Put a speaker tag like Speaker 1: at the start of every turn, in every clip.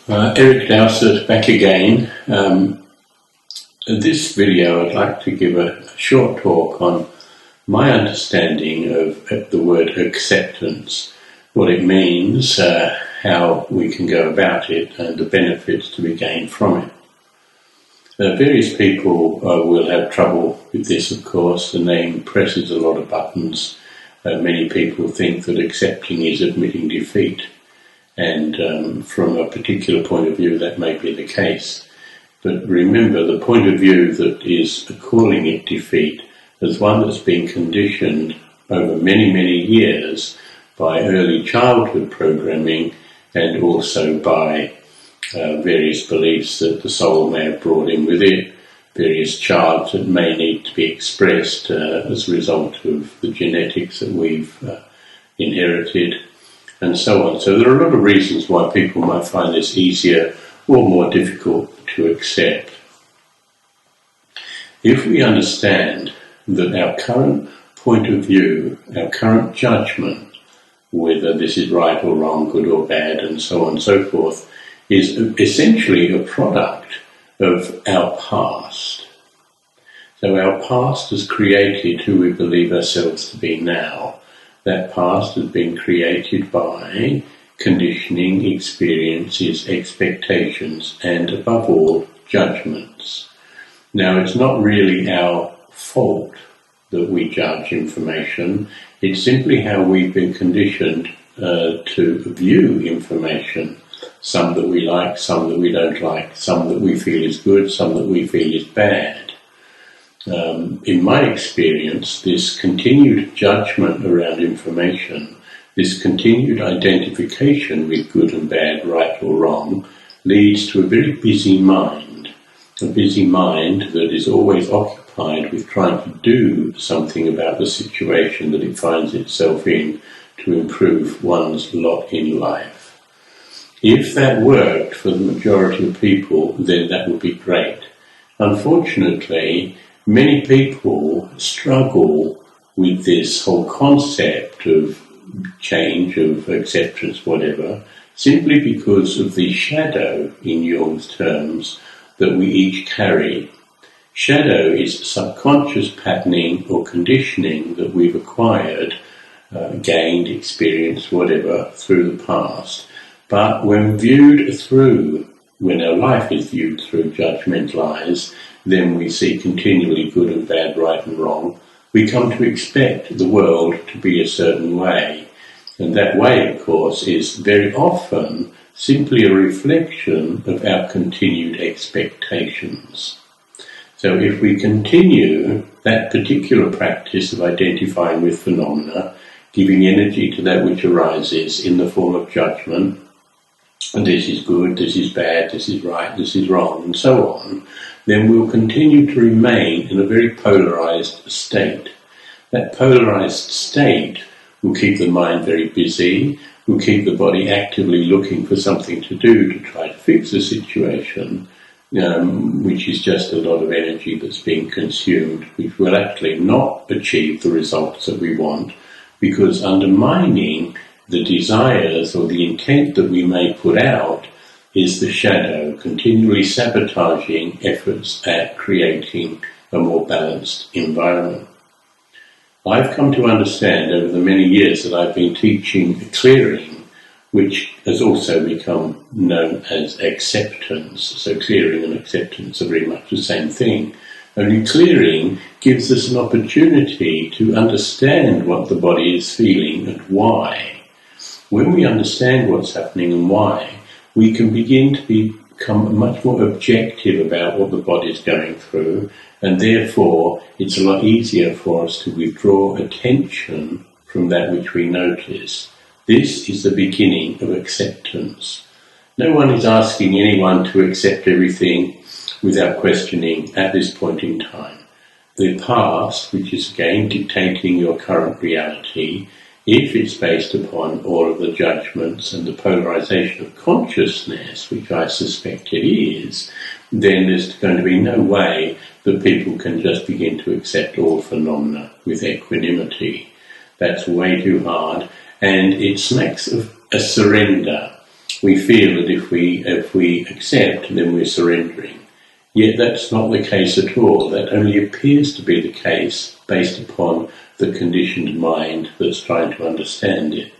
Speaker 1: Eric Dowsett back again. In this video I'd like to give a short talk on my understanding of the word acceptance, what it means, how we can go about it, and the benefits to be gained from it. Various people will have trouble with this, of course. The name presses a lot of buttons. Many people think that accepting is admitting defeat. And from a particular point of view, that may be the case. But remember, the point of view that is calling it defeat is one that's been conditioned over many, many years by early childhood programming and also by various beliefs that the soul may have brought in with it, various charts that may need to be expressed as a result of the genetics that we've inherited, and so on. So there are a lot of reasons why people might find this easier or more difficult to accept. If we understand that our current point of view, our current judgment, whether this is right or wrong, good or bad, and so on and so forth, is essentially a product of our past. So our past has created who we believe ourselves to be now. That past has been created by conditioning, experiences, expectations, and above all, judgments. Now, it's not really our fault that we judge information. It's simply how we've been conditioned to view information. Some that we like, some that we don't like, some that we feel is good, some that we feel is bad. In my experience, this continued judgment around information, this continued identification with good and bad, right or wrong, leads to a very busy mind that is always occupied with trying to do something about the situation that it finds itself in to improve one's lot in life. If that worked for the majority of people, then that would be great. Unfortunately, many people struggle with this whole concept of change, of acceptance, whatever, simply because of the shadow, in Jung's terms, that we each carry. Shadow is subconscious patterning or conditioning that we've acquired, gained, experienced, whatever, through the past. But when our life is viewed through judgmental eyes, then we see continually good and bad, right and wrong. We come to expect the world to be a certain way. And that way, of course, is very often simply a reflection of our continued expectations. So if we continue that particular practice of identifying with phenomena, giving energy to that which arises in the form of judgment, and this is good, this is bad, this is right, this is wrong, and so on, then we'll continue to remain in a very polarized state. That polarized state will keep the mind very busy, will keep the body actively looking for something to do to try to fix the situation, which is just a lot of energy that's being consumed, which will actually not achieve the results that we want, because undermining the desires or the intent that we may put out is the shadow, continually sabotaging efforts at creating a more balanced environment. I've come to understand over the many years that I've been teaching clearing, which has also become known as acceptance. So clearing and acceptance are very much the same thing. Only clearing gives us an opportunity to understand what the body is feeling and why. When we understand what's happening and why, we can begin to become much more objective about what the body is going through, and therefore it's a lot easier for us to withdraw attention from that which we notice. This is the beginning of acceptance. No one is asking anyone to accept everything without questioning at this point in time. The past, which is again dictating your current reality, if it's based upon all of the judgments and the polarization of consciousness, which I suspect it is, then there's going to be no way that people can just begin to accept all phenomena with equanimity. That's way too hard, and it smacks of a surrender. we feel that if we accept, then we're surrendering. Yet that's not the case at all. That only appears to be the case based upon the conditioned mind that's trying to understand it.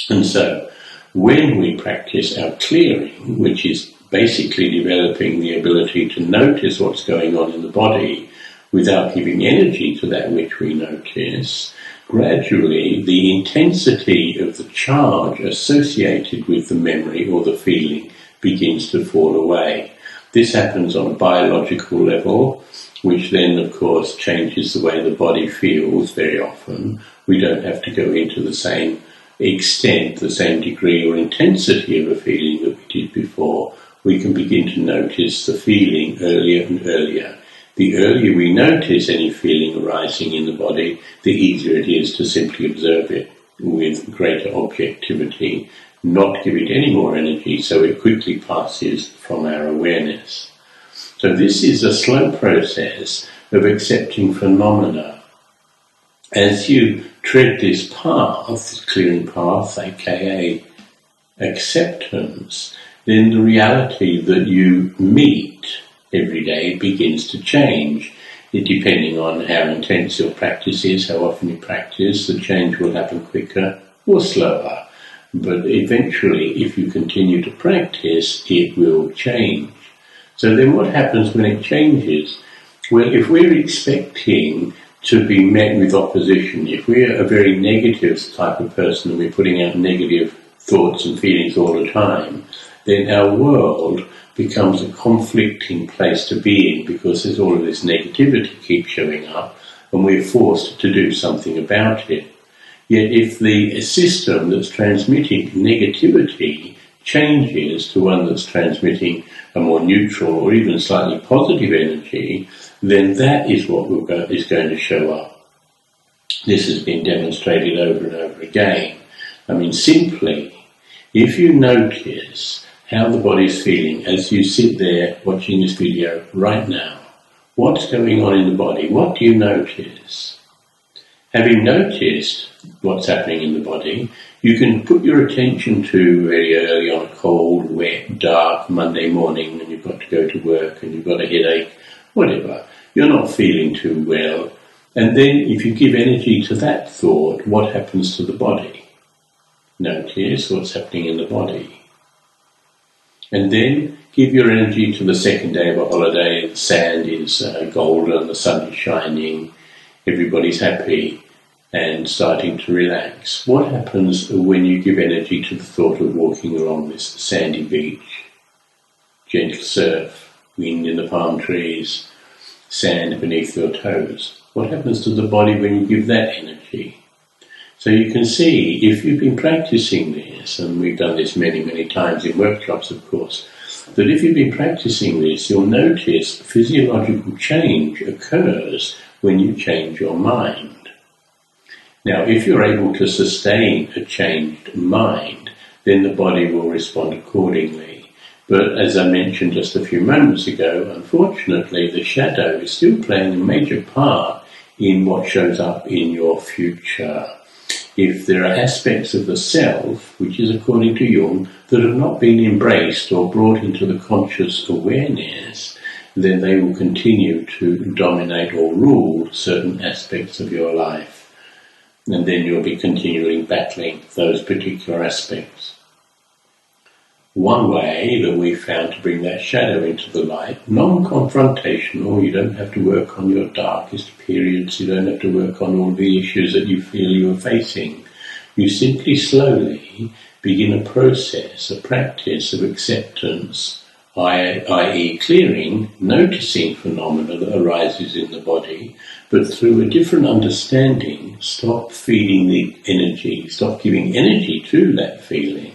Speaker 1: And so, when we practice our clearing, which is basically developing the ability to notice what's going on in the body without giving energy to that which we notice, gradually the intensity of the charge associated with the memory or the feeling begins to fall away. This happens on a biological level, which then, of course, changes the way the body feels very often. We don't have to go into the same extent, the same degree or intensity of a feeling that we did before. We can begin to notice the feeling earlier and earlier. The earlier we notice any feeling arising in the body, the easier it is to simply observe it with greater objectivity, not give it any more energy, so it quickly passes from our awareness. So this is a slow process of accepting phenomena. As you tread this path, this clearing path, aka acceptance, then the reality that you meet every day begins to change. Depending on how intense your practice is, how often you practice, the change will happen quicker or slower. But eventually, if you continue to practice, it will change. So then what happens when it changes? Well, if we're expecting to be met with opposition, if we're a very negative type of person and we're putting out negative thoughts and feelings all the time, then our world becomes a conflicting place to be in, because there's all of this negativity keeps showing up and we're forced to do something about it. Yet if the system that's transmitting negativity changes to one that's transmitting a more neutral or even slightly positive energy, then that is what is going to show up. This has been demonstrated over and over again. I mean, simply, if you notice how the body's feeling as you sit there watching this video right now, what's going on in the body? What do you notice? Having noticed what's happening in the body, you can put your attention to very early on a cold, wet, dark Monday morning when you've got to go to work and you've got a headache, whatever. You're not feeling too well. And then if you give energy to that thought, what happens to the body? Notice what's happening in the body. And then give your energy to the second day of a holiday. The sand is golden, the sun is shining, everybody's happy and starting to relax. What happens when you give energy to the thought of walking along this sandy beach? Gentle surf, wind in the palm trees, sand beneath your toes. What happens to the body when you give that energy? So you can see, if you've been practicing this, and we've done this many, many times in workshops, of course, that if you've been practicing this, you'll notice physiological change occurs when you change your mind. Now, if you're able to sustain a changed mind, then the body will respond accordingly. But as I mentioned just a few moments ago, unfortunately, the shadow is still playing a major part in what shows up in your future. If there are aspects of the self, which is according to Jung, that have not been embraced or brought into the conscious awareness, then they will continue to dominate or rule certain aspects of your life. And then you'll be continually battling those particular aspects. One way that we found to bring that shadow into the light, non-confrontational, you don't have to work on your darkest periods, you don't have to work on all the issues that you feel you are facing. You simply slowly begin a process, a practice of acceptance, i.e. clearing, noticing phenomena that arises in the body, but through a different understanding, stop feeding the energy, stop giving energy to that feeling.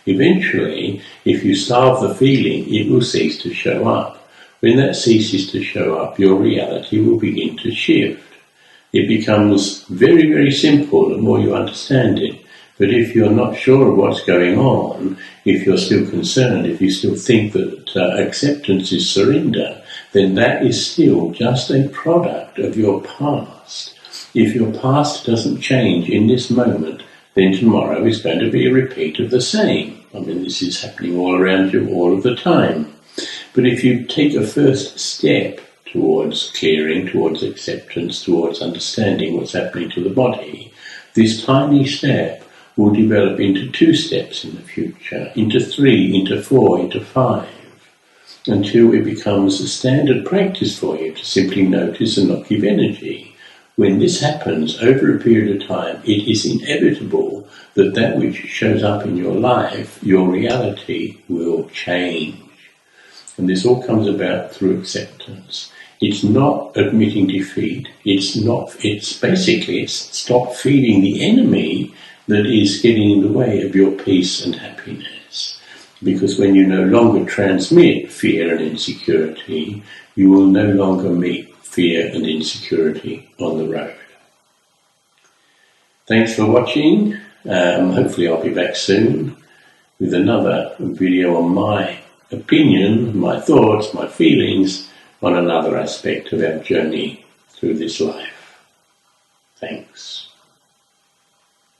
Speaker 1: Eventually, if you starve the feeling, it will cease to show up. When that ceases to show up, your reality will begin to shift. It becomes very, very simple the more you understand it. But if you're not sure of what's going on, if you're still concerned, if you still think that acceptance is surrender, then that is still just a product of your past. If your past doesn't change in this moment, then tomorrow is going to be a repeat of the same. I mean, this is happening all around you all of the time. But if you take a first step towards clearing, towards acceptance, towards understanding what's happening to the body, this tiny step will develop into 2 steps in the future, into 3, into 4, into 5, until it becomes a standard practice for you to simply notice and not give energy. When this happens over a period of time, it is inevitable that that which shows up in your life, your reality, will change. And this all comes about through acceptance. It's not admitting defeat. It's basically stop feeding the enemy that is getting in the way of your peace and happiness. Because when you no longer transmit fear and insecurity, you will no longer meet fear and insecurity on the road. Thanks for watching. Hopefully I'll be back soon with another video on my opinion, my thoughts, my feelings on another aspect of our journey through this life.